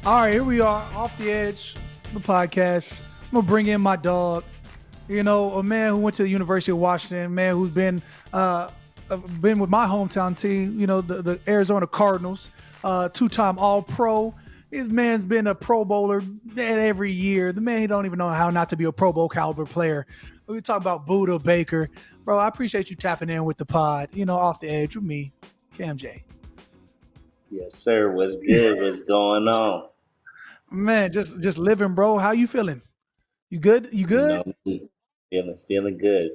All right, here we are, Off the Edge, the podcast. I'm going to bring in my dog, a man who went to the University of Washington, a man who's been with my hometown team, the Arizona Cardinals, two-time All-Pro. This man's been a Pro Bowler every year. The man, he don't even know how not to be a Pro Bowl caliber player. We talk about Budda Baker. Bro, I appreciate you tapping in with the pod, Off the Edge with me, Cam J. Yes, sir. What's good? What's going on? Man, just living, bro. How you feeling? You good? You good? Feeling good.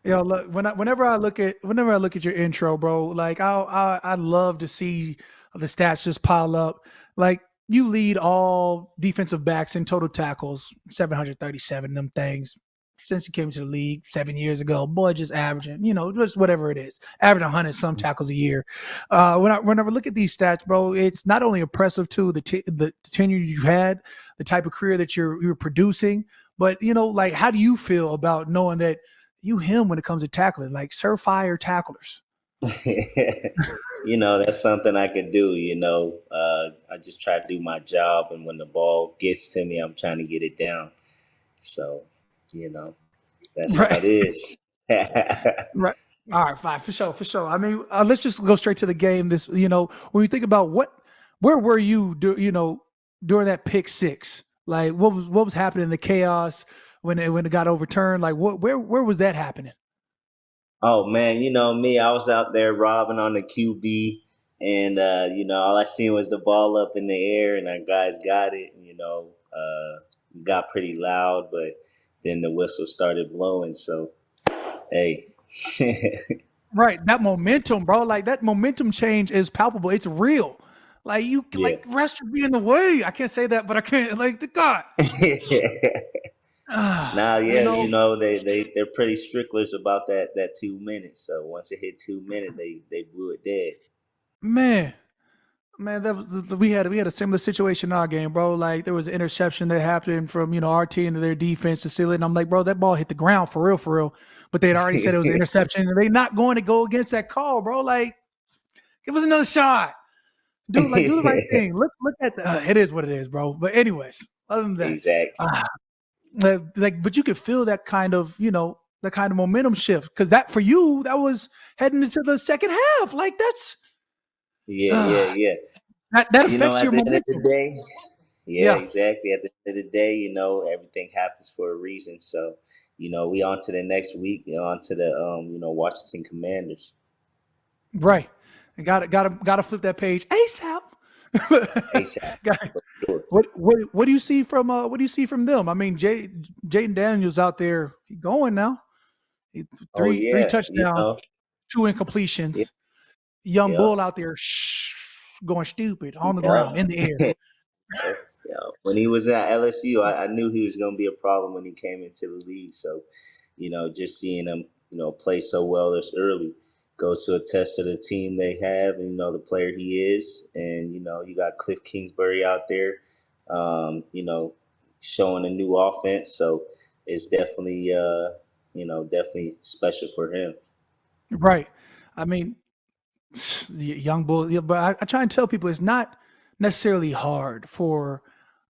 Look, whenever I look at your intro, bro, like I love to see the stats just pile up. Like you lead all defensive backs in total tackles, 737 them things. Since he came to the league 7 years ago, boy, just averaging, just whatever it is, averaging 100 some tackles a year. Whenever I look at these stats, bro, it's not only impressive to the tenure you've had, the type of career that you're producing, but like how do you feel about knowing that him when it comes to tackling, like surefire tacklers? That's something I can do. I just try to do my job, and when the ball gets to me, I'm trying to get it down. So. That's right. how it is. Right. All right, fine, for sure. I mean, let's just go straight to the game. This, when you think about where were you, during that pick six? Like, what was happening? The chaos when it got overturned. Like, where was that happening? Oh man, me. I was out there robbing on the QB, and all I seen was the ball up in the air, and our guys got it. Got pretty loud, but then the whistle started blowing. So, hey. Right, that momentum, bro. Like that momentum change is palpable. It's real. Like like rest would be in the way. I can't say that, but I can't. Like the God. They're pretty stricklers about that 2 minutes. So once it hit 2 minutes, they blew it dead. Man, that was we had a similar situation in our game, bro. Like there was an interception that happened from our team to their defense to seal it, and I'm like, bro, that ball hit the ground for real. But they'd already said it was an interception, and they're not going to go against that call, bro. Like, give us another shot, dude. Like, do the right thing. Look at it is what it is, bro. But anyways, other than that, exactly. But you could feel that kind of momentum shift because that for you that was heading into the second half. Like that's. Yeah. That affects your momentum. At the end of the day, exactly. At the end of the day, everything happens for a reason. So, we on to the next week, on to the Washington Commanders. Right, and gotta flip that page ASAP. Sure. What do you see from them? I mean, Jayden Daniels out there, he going now. Three touchdowns, 2 incompletions. Yeah. Young Bull out there going stupid on the ground in the air. When he was at LSU, I knew he was going to be a problem when he came into the league. So, just seeing him, play so well this early goes to attest to the team they have and, the player he is. And, you got Cliff Kingsbury out there, showing a new offense. So it's definitely, definitely special for him. Right. I mean, young Bull, but I try and tell people it's not necessarily hard for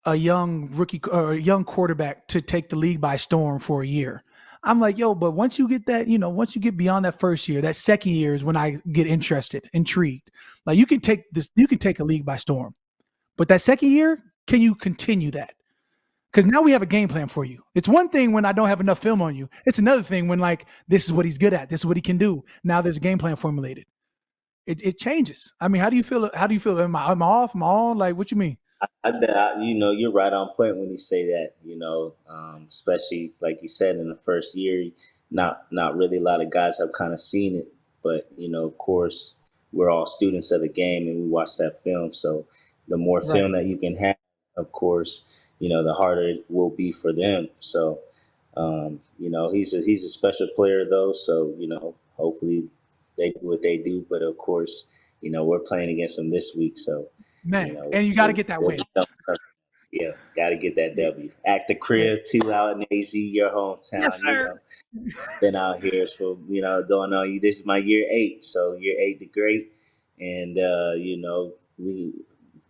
a young rookie or a young quarterback to take the league by storm for a year. I'm like, but once you get that, once you get beyond that first year, that second year is when I get intrigued. Like you can take a league by storm, but that second year, can you continue that? Because now we have a game plan for you. It's one thing when I don't have enough film on you. It's another thing when like, this is what he's good at. This is what he can do. Now there's a game plan formulated. It changes. I mean, how do you feel? Am I off? Am I on? Like, what you mean? You're right on point when you say that. Especially like you said in the first year, not really a lot of guys have kind of seen it, but of course, we're all students of the game and we watch that film. So the more film that you can have, of course, the harder it will be for them. So, he's a special player though. So hopefully they do what they do. But of course, we're playing against them this week, so. Man, and you got to get that win. Yeah, got to get that W. At the crib, too, out in AZ, your hometown. Yes, sir. Been out here for, going on. This is my year 8, so year 8 to great. And,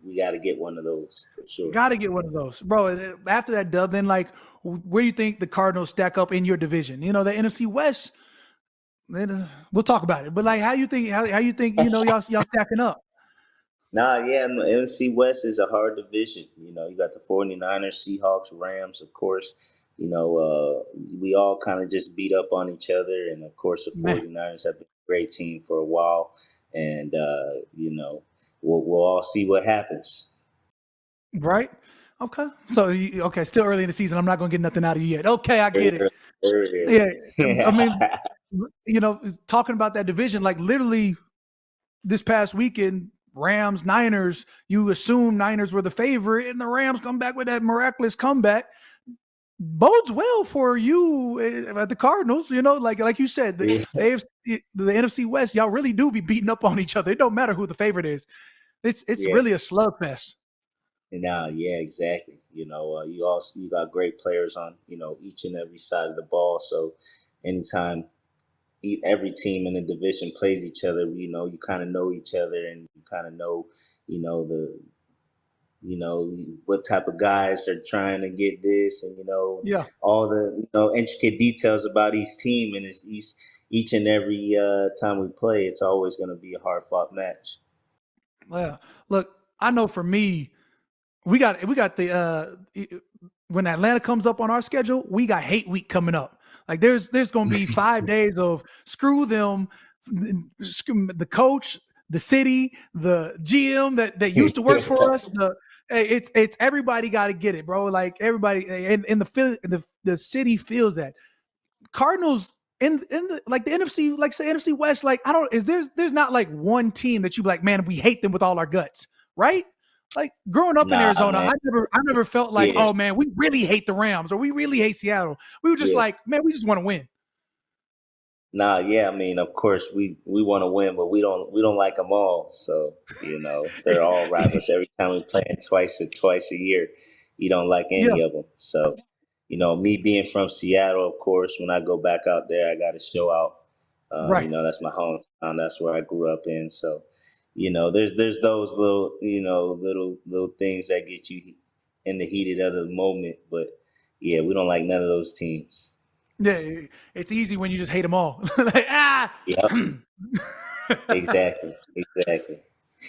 we got to get one of those for sure. Got to get one of those, bro. After that dub, then like, where do you think the Cardinals stack up in your division? You know, the NFC West. Then we'll talk about it. But like, how you think? How you think? You know, y'all stacking up? Nah, yeah, the NFC West is a hard division. You know, you got the 49ers, Seahawks, Rams, of course. You know, we all kind of just beat up on each other. And of course, the Man, 49ers have been a great team for a while. And, you know, we'll all see what happens. right? Okay. So okay, still early in the season. I'm not gonna get nothing out of you yet. Okay, I get Very it. early, very Yeah. I early. mean, you know, talking about that division, like literally this past weekend, Rams, Niners, you assume Niners were the favorite, and the Rams come back with that miraculous comeback. Bodes well for you at the Cardinals. You know, like you said, Yeah, the NFC West, y'all really do be beating up on each other. It don't matter who the favorite is. It's yeah. really a slugfest. Now, yeah, exactly. You know, you got great players on, you know, each and every side of the ball. So anytime every team in the division plays each other, you know, you kind of know each other, and you kind of know, you know, you know, what type of guys are trying to get this, and you know, Yeah. all the intricate details about each team, and it's each and every time we play, it's always going to be a hard fought match. Yeah. Look, I know for me, we got the when Atlanta comes up on our schedule, we got hate week coming up. Like there's going to be 5 days of screw them, the coach, the city, the GM that used to work for us. It's everybody got to get it, bro. Like everybody and the city feels that Cardinals in the like the NFC, like say NFC West, like I don't is there's not like one team that you be like, man, we hate them with all our guts, right? Like growing up in Nah, Arizona, man. I never felt like, Yeah, oh man, we really hate the Rams or we really hate Seattle. We were just yeah. like, man, we just want to win. Nah, yeah. I mean, of course, we want to win, but we don't like them all. So you know, they're all rivals. Every time we play them twice a year, you don't like Yeah, any of them. So you know, me being from Seattle, of course, when I go back out there, I got to show out. You right. know, that's my hometown. That's where I grew up in. So you know, there's those little little things that get you in the heated of the moment. But yeah, we don't like none of those teams. Yeah, it's easy when you just hate them all. Like Yep, exactly, exactly.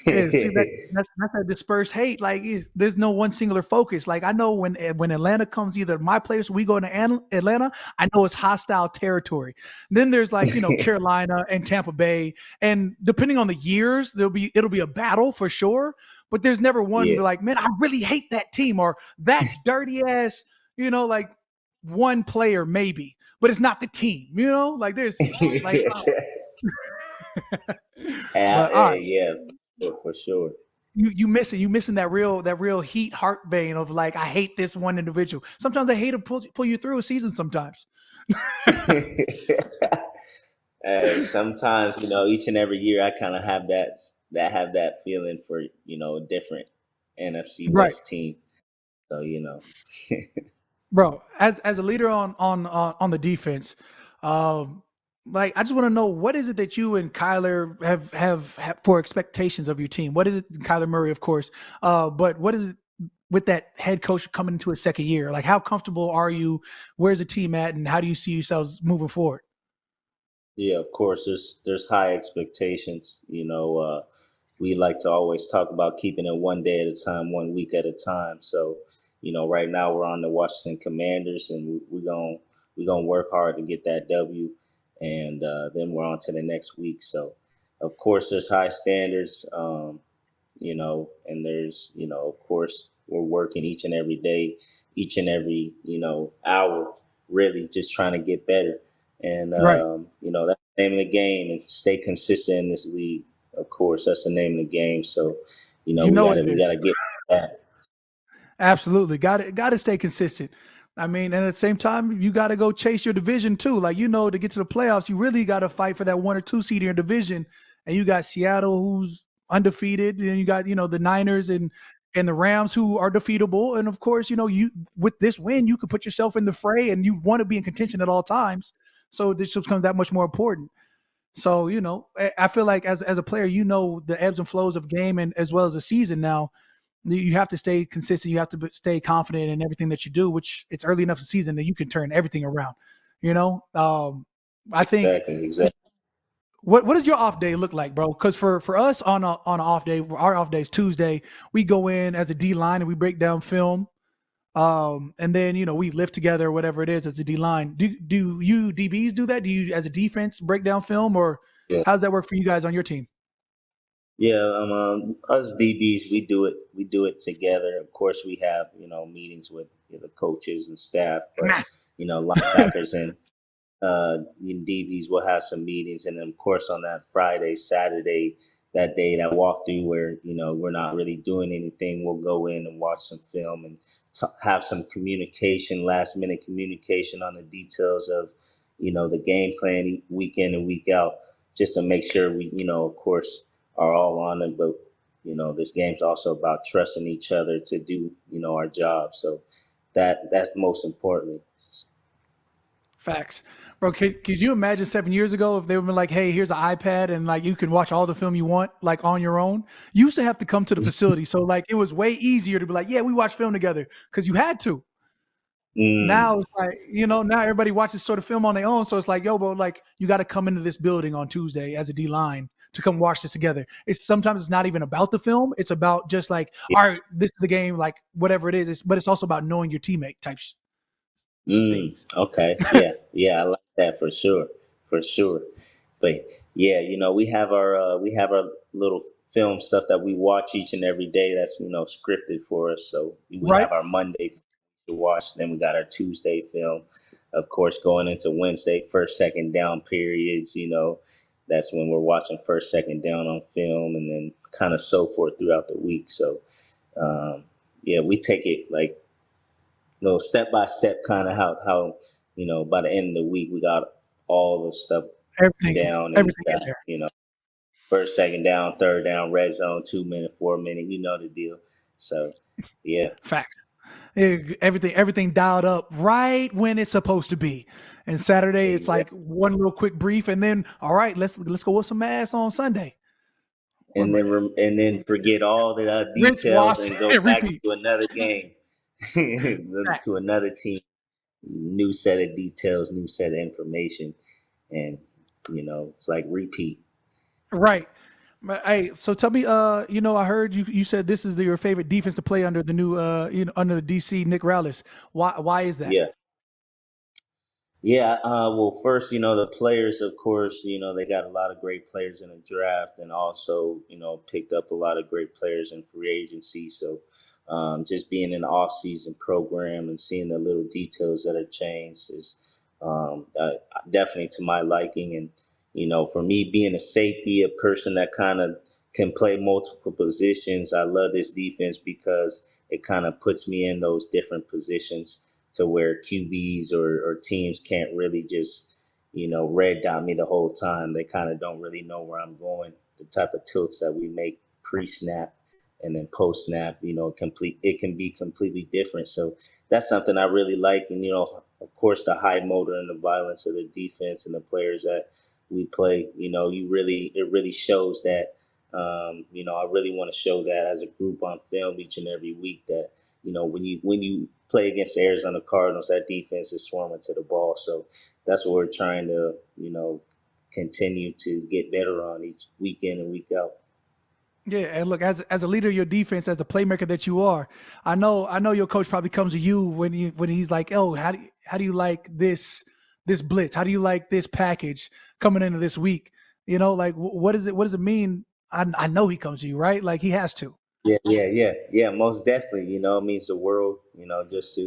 yeah, see that's a dispersed hate. Like there's no one singular focus. Like I know when Atlanta comes either my place or we go to Atlanta, I know it's hostile territory. Then there's like Carolina and Tampa Bay, and depending on the years, it'll be a battle for sure. But there's never one Yeah. be like, man, I really hate that team or that dirty ass, like one player maybe, but it's not the team. Like there's like, but all right. Yeah, for sure. You missing that real heat heart vein of like I hate this one individual. Sometimes I hate to pull you through a season. Sometimes, Hey, sometimes each and every year I kind of have that feeling for a different NFC right, West team. So bro. As a leader on the defense, um, like I just want to know what is it that you and Kyler have for expectations of your team. What is it, Kyler Murray, of course, but what is it with that head coach coming into his second year? Like, how comfortable are you? Where's the team at, and how do you see yourselves moving forward? yeah, of course, there's high expectations. We like to always talk about keeping it one day at a time, one week at a time. So, right now we're on the Washington Commanders, and we're gonna work hard to get that W, and then we're on to the next week. So, of course, there's high standards. And there's, of course, we're working each and every day, each and every, hour, really just trying to get better. And, Right. that's the name of the game, and stay consistent in this league. Of course, that's the name of the game. So, You we know what gotta, it we is. gotta get that. Absolutely. Got to stay consistent. I mean, and at the same time, you got to go chase your division too. Like, to get to the playoffs, you really got to fight for that 1 or 2 seed in your division. And you got Seattle, who's undefeated, and you got, the Niners and the Rams, who are defeatable. And of course, you with this win, you could put yourself in the fray, and you want to be in contention at all times. So this becomes that much more important. So, I feel like as a player, the ebbs and flows of game and as well as the season now. You have to stay consistent. You have to stay confident in everything that you do, which it's early enough in the season that you can turn everything around. You know, I think Exactly. what does your off day look like, bro? Because for us on an off day, our off day is Tuesday. We go in as a D line and we break down film. And then we lift together, whatever it is, as a D line. Do you DBs do that? Do you, as a defense, break down film, or Yeah. how does that work for you guys on your team? Yeah, us DBs, we do it. We do it together. Of course, we have meetings with the coaches and staff, but Nah. linebackers and in DBs will have some meetings, and then of course on that Friday, Saturday, that day, that walkthrough where we're not really doing anything, we'll go in and watch some film and have some communication, last minute communication on the details of the game plan week in and week out, just to make sure we of course are all on it. But this game's also about trusting each other to do our job. So that's most importantly. Facts, bro. Could you imagine 7 years ago if they would been like, "Hey, here's an iPad and like you can watch all the film you want like on your own"? You used to have to come to the facility, so like it was way easier to be like, "Yeah, we watch film together," because you had to. Now it's like now everybody watches sort of film on their own, so it's like, yo, bro, like you got to come into this building on Tuesday as a D line to come watch this together. Sometimes it's not even about the film; it's about just like, all right, this is the game, like whatever it is. But it's also about knowing your teammate type things. Okay. Yeah, I like that for sure. For sure. But yeah, we have our little film stuff that we watch each and every day that's, scripted for us. So we Right. have our Monday to watch, then we got our Tuesday film. Of course, going into Wednesday, first, second down periods, that's when we're watching first, second down on film, and then kind of so forth throughout the week. So yeah, we take it like little step by step, kind of how by the end of the week we got all the stuff down, and Everything we in got there. first, second down, third down, red zone, 2 minute, 4 minute, you know the deal. So yeah, Facts. Everything dialed up right when it's supposed to be. And Saturday, it's like exactly. one little quick brief, and then all right, let's go with some ass on Sunday. Or And then forget all the rinse, details wash, and go and back repeat. to another game, Fact. to another team, new set of details, new set of information, and it's like repeat. Right. But, hey, so tell me, I heard you said this is your favorite defense to play under the new, under the DC Nick Rallis. Why is that? Yeah. Yeah, well, first, the players, of course, they got a lot of great players in the draft, and also, picked up a lot of great players in free agency. So, just being in the off-season program and seeing the little details that have changed is definitely to my liking. And, for me, being a safety, a person that kind of can play multiple positions, I love this defense because it kind of puts me in those different positions to where QBs or teams can't really just, red dot me the whole time. They kind of don't really know where I'm going. The type of tilts that we make pre-snap and then post-snap, it can be completely different. So that's something I really like. And, of course, the high motor and the violence of the defense and the players that we play, it really shows that, I really want to show that as a group on film each and every week that, when you play against the Arizona Cardinals, that defense is swarming to the ball. So that's what we're trying to, continue to get better on each week in and week out. Yeah, and look, as a leader of your defense, as a playmaker that you are, I know your coach probably comes to you when he's like, "Oh, how do you like this blitz? How do you like this package coming into this week?" Like what does it mean? I know he comes to you, right? Like he has to. Yeah. Most definitely. It means the world. Just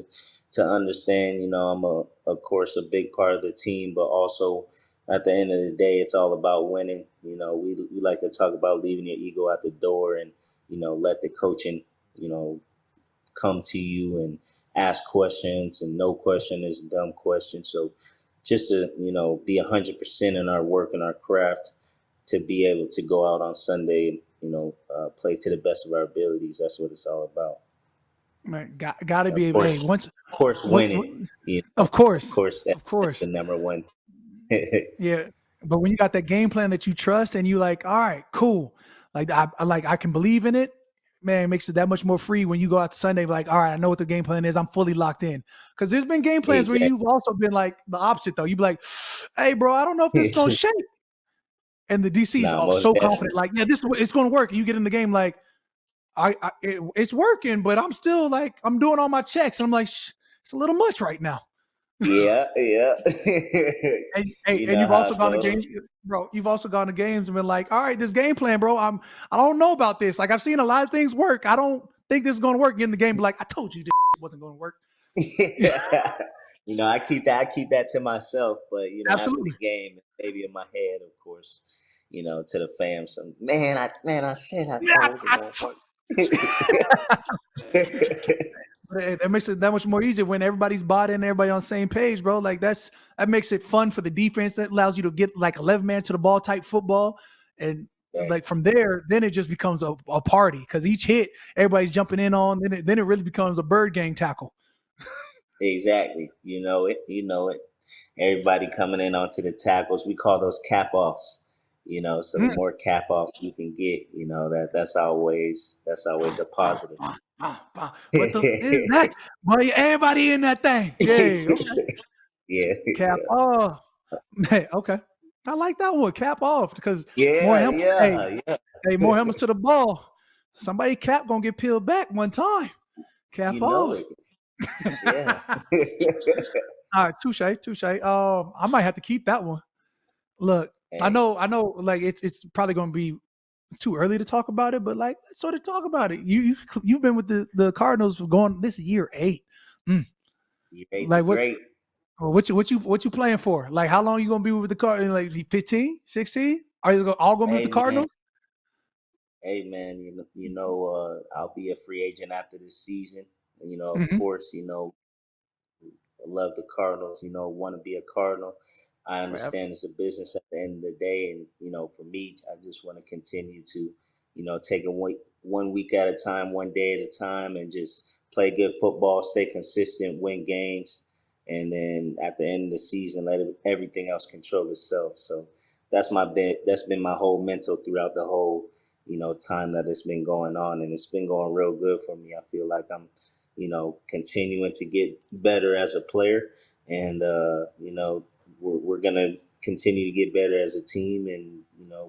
to understand. I'm of course a big part of the team, but also at the end of the day, it's all about winning. We like to talk about leaving your ego at the door and let the coaching come to you and ask questions, and no question is a dumb question. So just to be 100% in our work and our craft to be able to go out on Sunday, play to the best of our abilities. That's what it's all about. Right, got to Of be able. Hey, course, of course, once, winning. of Of course, course, of that's the course, number one. yeah. But when you got that game plan that you trust and you like, all right, cool. Like I can believe in it. man, it makes it that much more free when you go out to Sunday, like, all right, I know what the game plan is. I'm fully locked in. Because there's been game plans where Exactly. you've also been like the opposite, though. You'd be like, hey, bro, I don't know if this is going to shake. And the DC is Nah, most so definitely. confident, like, yeah, it's going to work. And you get in the game like, it's working, but I'm still like, I'm doing all my checks. And I'm like, it's a little much right now. Yeah. And You know you've how also it gone to goes. games, bro. You've also gone to games and been like, all right, this game plan, bro. I don't know about this. Like I've seen a lot of things work. I don't think this is going to work. Get in the game, be like, I told you this wasn't going to work. Yeah. I keep that to myself, but after the Absolutely. game, maybe in my head, of course, to the fam, some I said I Yeah, thought it was gonna told. work. But that makes it that much more easier when everybody's bought in, everybody on the same page, bro. Like that makes it fun for the defense. That allows you to get like 11 man to the ball type football, and like from there, then it just becomes a party because each hit everybody's jumping in on. Then it really becomes a bird gang tackle. Exactly. You know it. You know it. Everybody coming in onto the tackles. We call those cap offs. So the Mm. more cap offs you can get, that's always a positive. What the is that? Boy, everybody in that thing. Yeah. Okay. Yeah. Cap off. Okay. I like that one. Cap off because more Yeah, helmets. yeah, yeah. Hey, more helmets to the ball. Somebody cap gonna get peeled back one time. Cap You know it. off. Yeah. All right, touche. I might have to keep that one. Look, Hey, I know. Like it's probably gonna be. It's too early to talk about it, but like let's sort of talk about it. You've been with the Cardinals for going this year 8. Mm. you hate the Like great. what you playing for? Like how long you gonna be with the Cardinals? Like 15, 16? Are you all gonna be with Hey the man, Cardinals? I'll be a free agent after this season. Of Mm-hmm. course, I love the Cardinals, want to be a Cardinal. I Forever. understand it's a business at the end of the day. And, for me, I just want to continue to, take it one week at a time, one day at a time, and just play good football, stay consistent, win games. And then at the end of the season, let everything else control itself. So that's been my whole mental throughout the whole, time that it's been going on. And it's been going real good for me. I feel like I'm continuing to get better as a player. And, we're going to continue to get better as a team. And,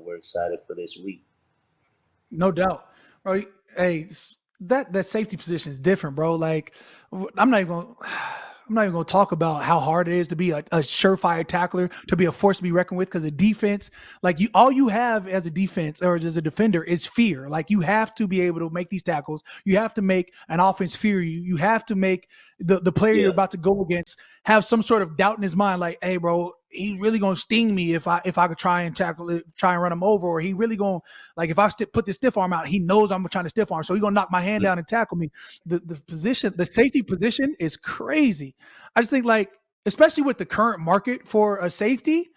we're excited for this week. No doubt. Bro, hey, that safety position is different, bro. Like I'm not even gonna I'm not even gonna talk about how hard it is to be a surefire tackler, to be a force to be reckoned with, because the defense, like all you have as a defense or as a defender is fear. Like you have to be able to make these tackles. You have to make an offense fear you. You have to make the player you're Yeah. about to go against have some sort of doubt in his mind, like, hey, bro, he really gonna sting me if I could try and tackle it, try and run him over, or he really gonna like if I put this stiff arm out, he knows I'm trying to stiff arm, so he's gonna knock my hand down and tackle me. The position, the safety position is crazy. I just think like, especially with the current market for a safety,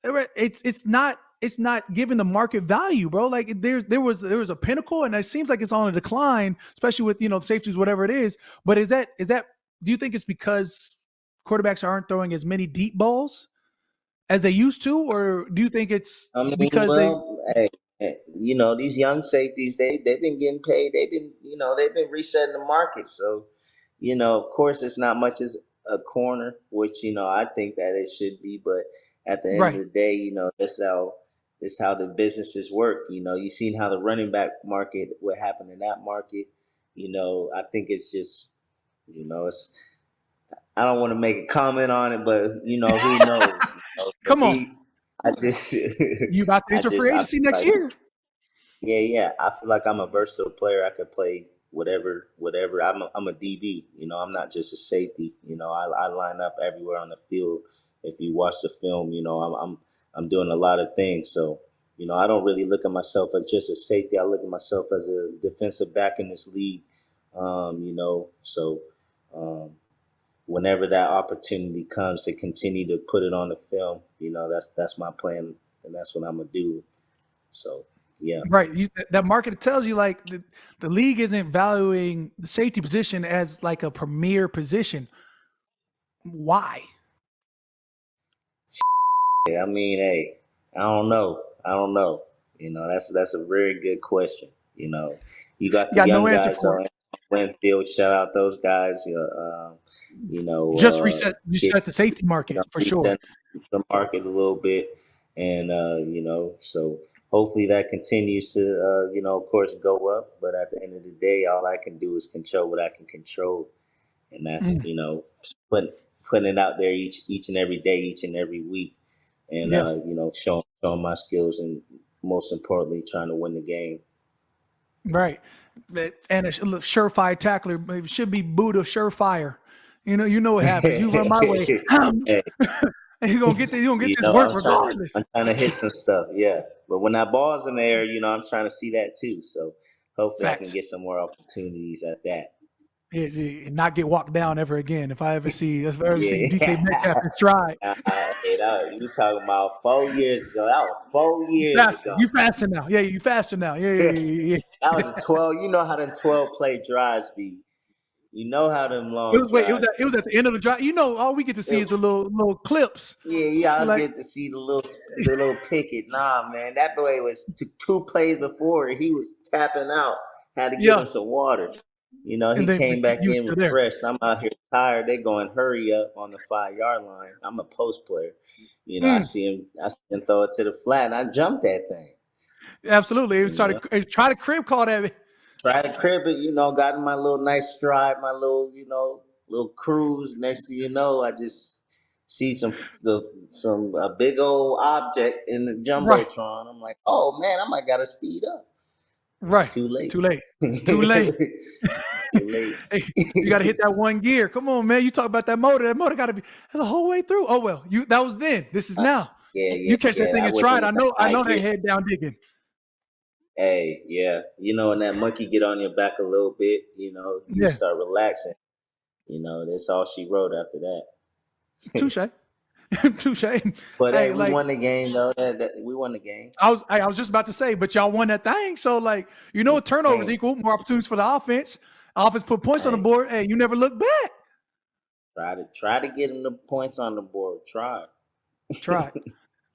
it's not giving the market value, bro. Like there was a pinnacle, and it seems like it's on a decline, especially with safeties, whatever it is. But is that do you think it's because quarterbacks aren't throwing as many deep balls as they used to, or do you think it's I mean, because they well, hey, these young safeties, they've been getting paid. They've been resetting the market. So, of course, it's not much as a corner, which I think that it should be. But at the end of right? the day, that's how the businesses work. You seen how the running back market, what happened in that market. I think it's just, it's I don't want to make a comment on it, but who knows? For Come on, me, I just, you about to enter free I agency feel next like, year? yeah. I feel like I'm a versatile player. I could play whatever. I'm a DB. I'm not just a safety. I line up everywhere on the field. If you watch the film, I'm doing a lot of things. So, I don't really look at myself as just a safety. I look at myself as a defensive back in this league. So. Um, Whenever that opportunity comes to continue to put it on the film, that's my plan, and that's what I'm gonna do. So, yeah. Right. That market tells you like the league isn't valuing the safety position as like a premier position. Why? I mean, hey, I don't know. That's a very good question. You know, you got You the got no young answer guys for it. on Winfield. Shout out those guys. Just reset Get the safety market for sure. reset the market a little bit, and so hopefully that continues to of course go up. But at the end of the day, all I can do is control what I can control, and that's Mm, putting putting it out there each and every day, each and every week, and yeah, showing my skills, and most importantly, trying to win the game. right. And a surefire tackler it should be Buddha surefire. You know what happens. You run my way, and Hey, you're gonna get this work I'm regardless. trying to hit some stuff, yeah. But when that ball's in the air, I'm trying to see that too. So hopefully I can Facts. get some more opportunities at that. And not get walked down ever again. If I ever see DK Metcalf Yeah. in stride, You talking about 4 years ago. That was 4 years faster. ago. You faster now. Yeah, you faster now. Yeah, yeah, yeah, That yeah. was a 12. You know how them 12 play drives be. You know how them It long was wait. drives It was be. at the end of the drive. All we get to see is It- the little clips. yeah, I You're was like, good to see the little picket. Nah, man, that boy was two plays before he was tapping out. Had to give yeah, him some water. and He then but came back you were in still there. refreshed. I'm out here tired. They going hurry up on the 5 yard line. I'm a post player. Mm, I see him throw it to the flat, and I jumped that thing. absolutely. It was You know, try to crib call that. try to crib it. Got in my little nice stride, my little cruise. Next thing you know, I just see some a big old object in the Right, jumbotron. I'm like, oh man, I might gotta speed up. right. Too late. Too late. Too late. Too late. Hey, you got to hit that one gear. Come on, man. You talk about that motor. That motor got to be the whole way through. Oh well, that was then. This is Uh, now. yeah, yeah, You catch that yeah. thing I in was in stride. the I high know they gear. head down digging. Hey, yeah. And that monkey get on your back a little bit. You Yeah, start relaxing. That's all she wrote after that. touche, touche. But hey, Hey, we like won the game though. We won the game. I was just about to say, but y'all won that thing. So like, what turnovers Hey, equal? More opportunities for the offense. Offense put points on the hey, board. Hey, you never look back. try to get him the points on the board. Try. Try.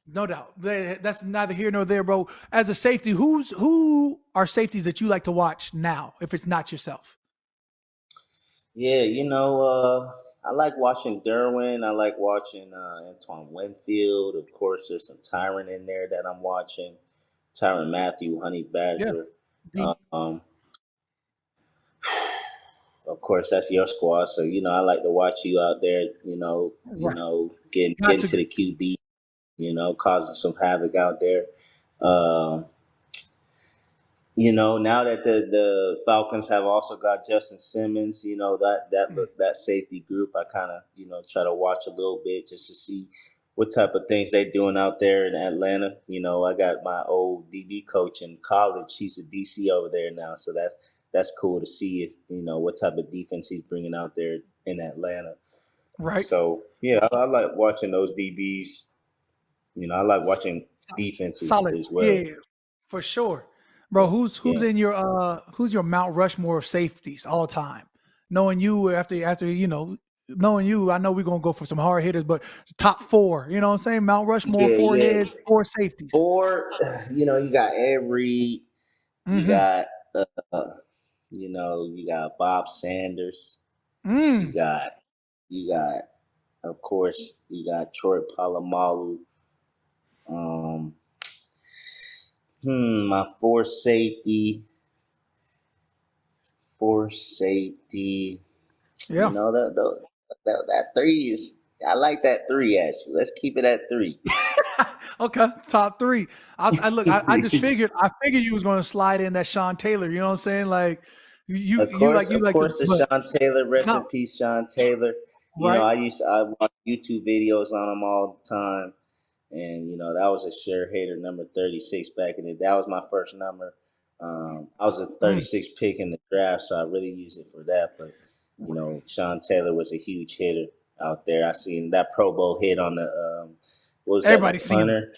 No doubt. That's neither here nor there, bro. As a safety, who are safeties that you like to watch now, if it's not yourself? Yeah, I like watching Derwin. I like watching Antoine Winfield. Of course, there's some Tyrann in there that I'm watching. Tyrann Mathieu, Honey Yeah. Badger. Deep. Um, of course, that's your squad. So I like to watch you out there. Right. Got Getting to to the QB. Causing some havoc out there. Um, now that the Falcons have also got Justin Simmons, that safety group, I kind of try to watch a little bit just to see what type of things they're doing out there in Atlanta. I got my old DB coach in college; he's a DC over there now, so that's cool to see if what type of defense he's bringing out there in Atlanta. right. So yeah, I like watching those DBs. I like watching defenses Solid. as well. Yeah, for sure. Bro, Yeah, who's yeah. in your who's your Mount Rushmore of safeties all time? Knowing you after knowing you, I know we're gonna go for some hard hitters, but top four, you know what I'm saying? Mount Rushmore, Yeah, four yeah. heads, four safeties. Or, you got Ed Reed, you Mm-hmm. got, uh, you got Bob Sanders, you Mm. got, you got, of course, you got Troy Polamalu. Um, my four safety. Yeah. That three is. I like that three actually. Let's keep it at three. Okay, top three. I look. I just figured. I figured you was going to slide in that Sean Taylor. You know what I'm saying? Like Of you course, like the the but Sean Taylor, rest in no peace, Sean Taylor. right. I watch YouTube videos on him all the time, and that was a share hater number 36 back in the day. That was my first number. I was a Mm, 36 pick in the draft, so I really used it for that. But Sean Taylor was a huge hitter out there. I seen that Pro Bowl hit on the what was that, a everybody's seen it.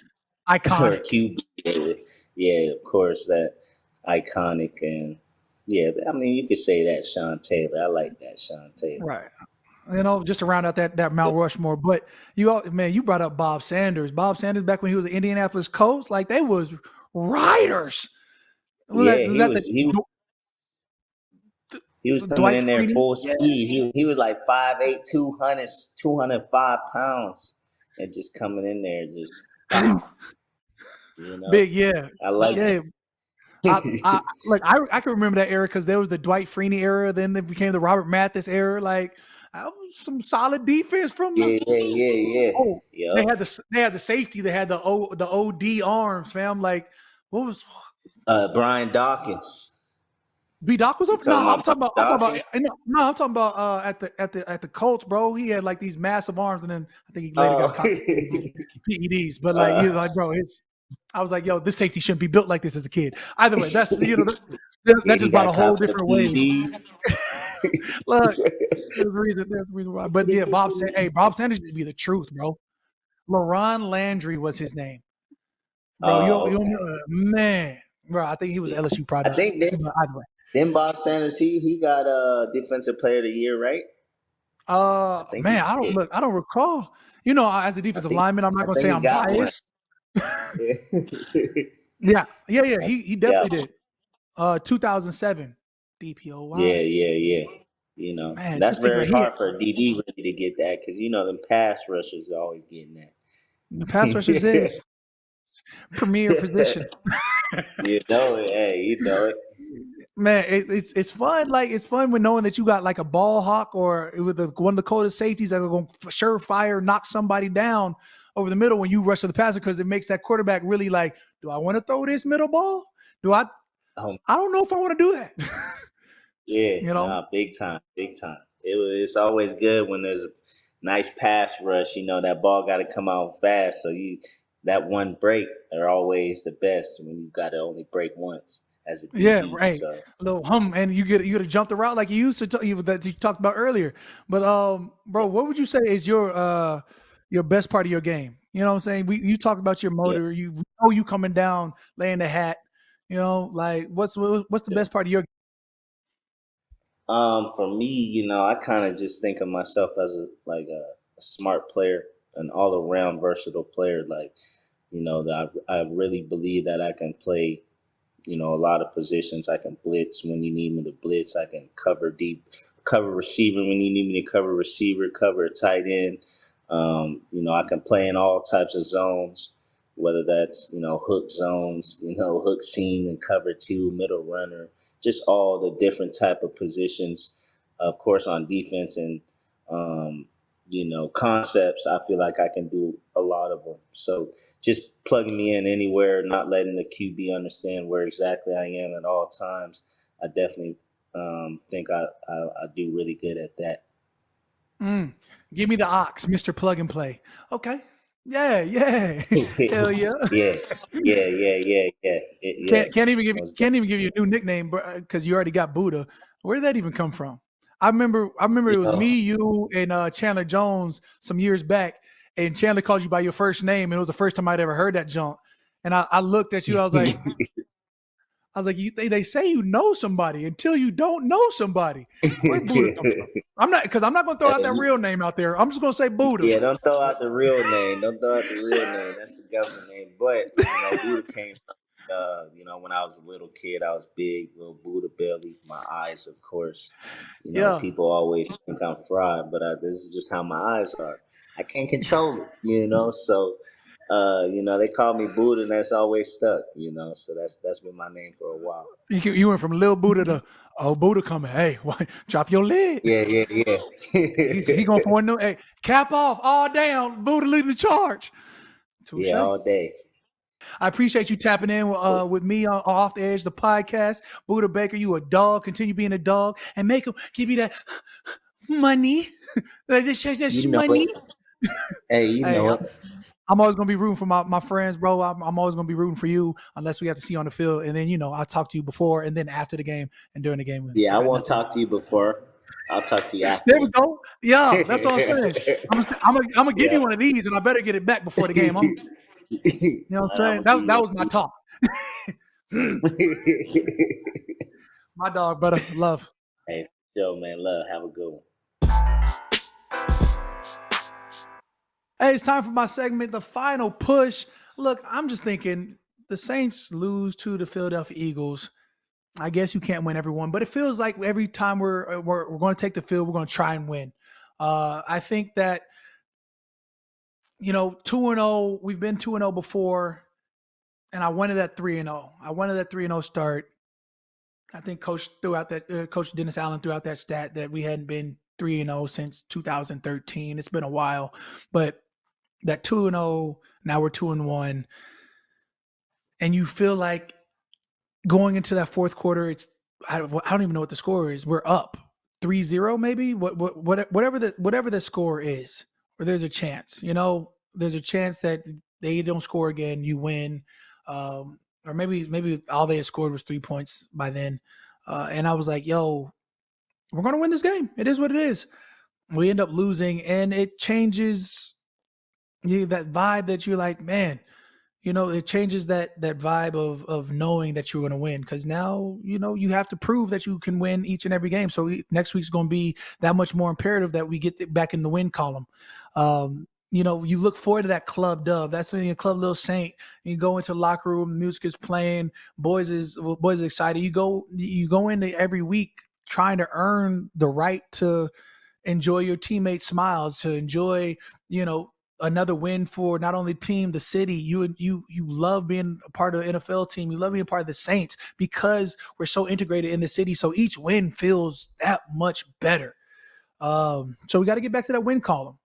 punter or a Iconic. QB? Yeah, of course, that iconic. And yeah, I mean, you could say that Sean Taylor. I like that Sean Taylor. Right. Just to round out that Mount Rushmore. But you brought up Bob Sanders. Bob Sanders back when he was an Indianapolis coach, like they was riders. Yeah, Was that the he was coming Dwight in there Freeney? full Yeah. speed. He was like 5'8", 205 pounds, and just coming in there, just bah, you know. Big, yeah. I like Yeah. I like I can remember that era because there was the Dwight Freeney era, then it became the Robert Mathis era. Like that was some solid defense from the yeah. oh Yep. they had the safety, they had the OD arms, fam. Like what was Brian Dawkins. B Doc was You up? No, talking about Brian I'm talking Dawkins? about no, I'm talking about at the Colts, bro. He had like these massive arms, and then I think he later got Oh, caught PEDs. But like uh, you like, bro, it's I was like, yo, this safety shouldn't be built like this as a kid. Either way, that's yeah, that he just brought a got whole caught for the different wave. PEDs. Look, there's a reason why. But yeah, Bob Sanders used to be the truth, bro. LaRon Landry was his name, bro. Oh, You okay. man, bro. I think he was Yeah. LSU I product. think But either way. then Bob Sanders, he got defensive player of the year, right? I think Man, he did. I don't recall. You know, as a I defensive think lineman, I'm not I gonna think say he I'm got one. biased. Yeah. Yeah. I He think he got definitely one. did. 2007 DPOY. Yeah. Man, That's just think very about he hard for a DB really to get that because them pass rushers are always getting the pass rushers is premier that. position. You know it. Hey, you know it. Man, it's fun. Like it's fun when knowing that you got like a ball hawk or with one of the coldest safeties that are going to surefire knock somebody down over the middle when you rush to the passer because it makes that quarterback really like, do I want to throw this middle ball? Do I? Um, I don't know if I want to do that. yeah, you know? nah, big time, big time. It's always good when there's a nice pass rush. That ball got to come out fast. So that one break are always the best when you got to only break once as a Yeah, DB. right. So A little hum, and you get to jump the route like you used to that you talked about earlier. But bro, yeah, what would you say is your best part of your game? You know what I'm saying? You talked about your yeah. motor. We know you coming down, laying the hat. You know, like what's the Yeah. best part of your For me, I kind of just think of myself as a smart player, an all around versatile player. Like, that I really believe that I can play a lot of positions. I can blitz when you need me to blitz. I can cover deep, cover receiver when you need me to cover receiver, cover a tight end. I can play in all types of zones, whether that's, hook zones, hook seam and cover two, middle runner, just all the different type of positions, of course, on defense and, concepts. I feel like I can do a lot of them. So, just plugging me in anywhere, not letting the QB understand where exactly I am at all times. I definitely think I do really good at that. Mm. Give me the ox, Mr. Plug and Play. Okay. Yeah. Hell yeah. Yeah, yeah. Most Can't even give you a new nickname because you already got Buddha. Where did that even come from? I remember it was definitely. me, you, and Chandler Jones some years back, and Chandler called you by your first name, and it was the first time I'd ever heard that junk. And I looked at you, I was like, they say you know somebody until you don't know somebody. Where Buddha come from? I'm not gonna throw out that real name out there. I'm just gonna say Buddha. Yeah, don't throw out the real name. Don't throw out the real name. That's the government name. But Buddha came from. When I was a little kid, I was big, little Buddha belly. My eyes, of course. Yeah. People always think I'm fried, but this is just how my eyes are. I can't control it. So they call me Buddha, and that's always stuck. So that's been my name for a while. You went from little Buddha to Buddha coming. Hey, why, drop your lid. Yeah. He going for one new. Hey, cap off, all down. Buddha leading the charge. Touche. Yeah, all day. I appreciate you tapping in with me on Off the Edge, the podcast. Budda Baker, you a dog. Continue being a dog and make him give you that money. That's You know money. it. Hey, you Hey, know it. I'm always gonna be rooting for my friends, bro. I'm always gonna be rooting for you unless we have to see you on the field. And then I'll talk to you before and then after the game and during the game. Yeah, I I got won't nothing. talk to you before. I'll talk to you There after. we go. Yeah, that's what I'm saying. I'm gonna give Yeah. you one of these, and I better get it back before the game. You know what I'm I'm saying? gonna give That you was my talk. My dog, brother. Love. Hey, yo, man, love. Have a good one. Hey, it's time for my segment, the final push. Look, I'm just thinking the Saints lose to the Philadelphia Eagles, I guess you can't win every one, but it feels like every time we're going to take the field, we're going to try and win. I think that 2-0. We've been 2-0 before, and I wanted that 3-0. I wanted that 3-0 start. I think Coach Dennis Allen threw out that stat that we hadn't been 3-0 since 2013. It's been a while, but that 2-0, now we're 2-1, and you feel like going into that fourth quarter, I don't even know what the score is. We're up 3-0 maybe. Whatever the score is, or there's a chance. There's a chance that they don't score again, you win, or maybe all they had scored was 3 points by then. And I was like, yo, we're gonna win this game. It is what it is. We end up losing, and it changes that vibe that you're like, man. It changes that vibe of knowing that you're going to win, because now, you have to prove that you can win each and every game. So next week's going to be that much more imperative that we get back in the win column. You look forward to that club dub. That's when you club Little Saint. You go into the locker room, music is playing, boys is excited. You go into every week trying to earn the right to enjoy your teammates' smiles, to enjoy, another win for not only the team, the city. You love being a part of the NFL team. You love being a part of the Saints because we're so integrated in the city. So each win feels that much better. So we got to get back to that win column.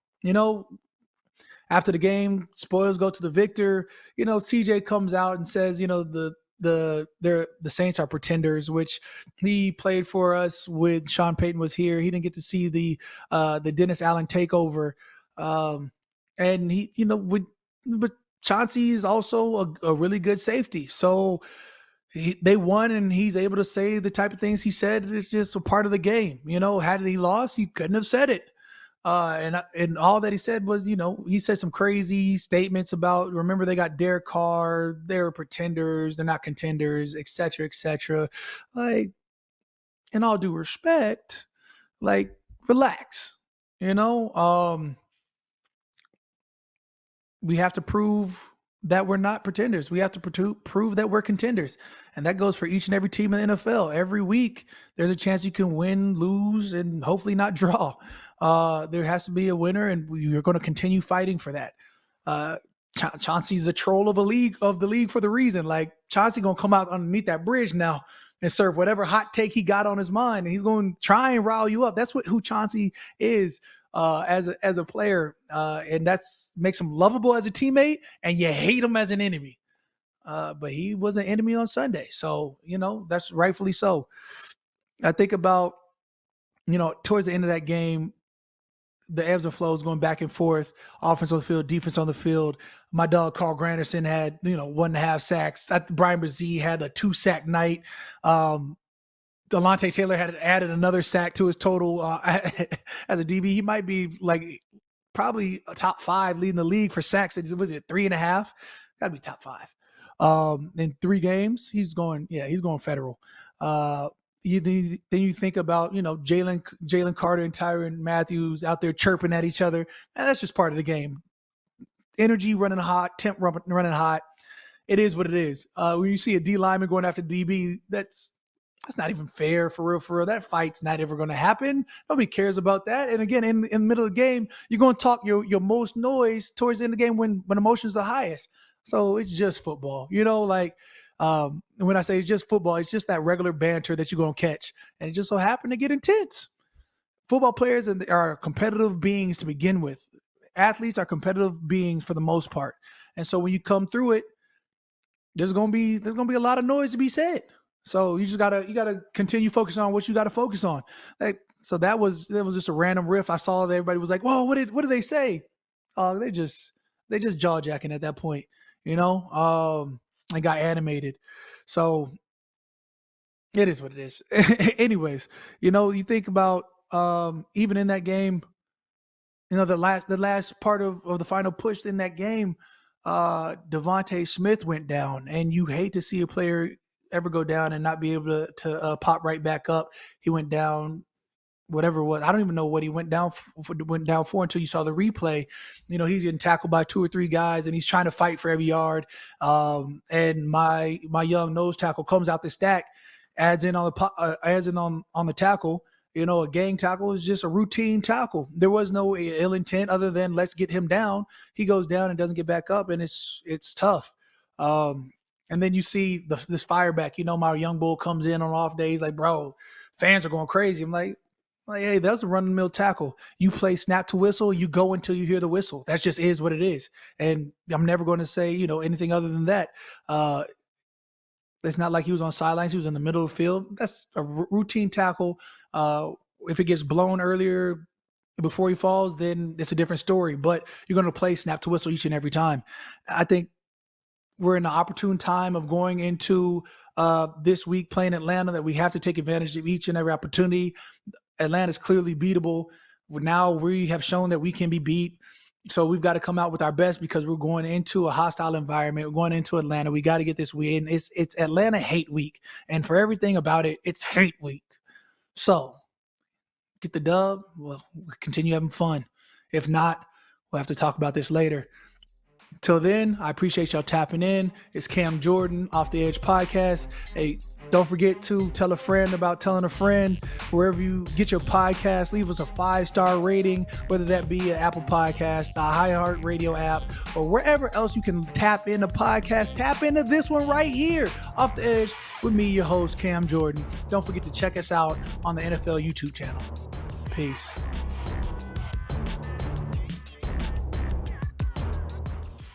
After the game, spoils go to the victor. CJ comes out and says, the Saints are pretenders, which he played for us when Sean Payton was here. He didn't get to see the Dennis Allen takeover. And he, but Chauncey is also a really good safety. So they won, and he's able to say the type of things he said. It's just a part of the game. Had he lost, he couldn't have said it. And all that he said was, he said some crazy statements about, remember they got Derek Carr, they're pretenders, they're not contenders, et cetera, et cetera. Like, in all due respect, like, relax, we have to prove that we're not pretenders. We have to prove that we're contenders. And that goes for each and every team in the NFL. Every week, there's a chance you can win, lose, and hopefully not draw. There has to be a winner, and you're going to continue fighting for that. Chauncey's a troll of the league for the reason. Like, Chauncey going to come out underneath that bridge now and serve whatever hot take he got on his mind. And he's going to try and rile you up. That's who Chauncey is. As a player, and that's makes him lovable as a teammate, and you hate him as an enemy. But he was an enemy on Sunday, so that's rightfully so. I think about towards the end of that game, the ebbs and flows going back and forth, offense on the field, defense on the field. My dog Carl Granderson had 1.5 sacks. Brian Brzee had a 2-sack night. Delonte Taylor had added another sack to his total as a DB. He might be like probably a top 5 leading the league for sacks. Was it 3.5? Got to be top 5. In 3 games, he's going federal. Then you think about Jalen Carter and Tyrann Mathieu out there chirping at each other, and that's just part of the game. Energy running hot, temp running hot. It is what it is. When you see a D lineman going after DB, that's not even fair, for real. That fight's not ever going to happen. Nobody cares about that. And again, in the middle of the game, you're going to talk your most noise towards the end of the game when emotions are the highest. So it's just football. When I say it's just football, it's just that regular banter that you're going to catch. And it just so happened to get intense. Football players are competitive beings to begin with. Athletes are competitive beings for the most part. And so when you come through it, there's going to be a lot of noise to be said. So you gotta continue focusing on what you got to focus on. So that was just a random riff. I saw that everybody was like, "Whoa, what did they say?" They just jaw jacking at that point, and got animated. So it is what it is. Anyways, you think about even in that game, the last part of the final push in that game, DeVonta Smith went down, and you hate to see a player ever go down and not be able to pop right back up. He went down whatever it was. I don't even know what he went down for until you saw the replay. He's getting tackled by 2 or 3 guys, and he's trying to fight for every yard. And my young nose tackle comes out the stack, adds in on the tackle. A gang tackle is just a routine tackle. There was no ill intent other than let's get him down. He goes down and doesn't get back up, and it's tough. And then you see this fire back. My young bull comes in on off days like, bro, fans are going crazy. I'm like, hey, that's a run-of-the-mill tackle. You play snap to whistle, you go until you hear the whistle. That just is what it is. And I'm never going to say, anything other than that. It's not like he was on sidelines. He was in the middle of the field. That's a routine tackle. If it gets blown earlier before he falls, then it's a different story. But you're going to play snap to whistle each and every time. I think we're in an opportune time of going into this week playing Atlanta that we have to take advantage of each and every opportunity. Atlanta's clearly beatable. Now we have shown that we can be beat. So we've got to come out with our best because we're going into a hostile environment. We're going into Atlanta. We got to get this win. It's Atlanta hate week. And for everything about it, it's hate week. So get the dub. We'll continue having fun. If not, we'll have to talk about this later. Till then, I appreciate y'all tapping in. It's Cam Jordan, Off the Edge Podcast. Hey, don't forget to tell a friend about telling a friend. Wherever you get your podcast, leave us a 5-star rating, whether that be an Apple Podcast, the iHeartRadio app, or wherever else you can tap into podcasts. Tap into this one right here, Off the Edge, with me, your host, Cam Jordan. Don't forget to check us out on the NFL YouTube channel. Peace.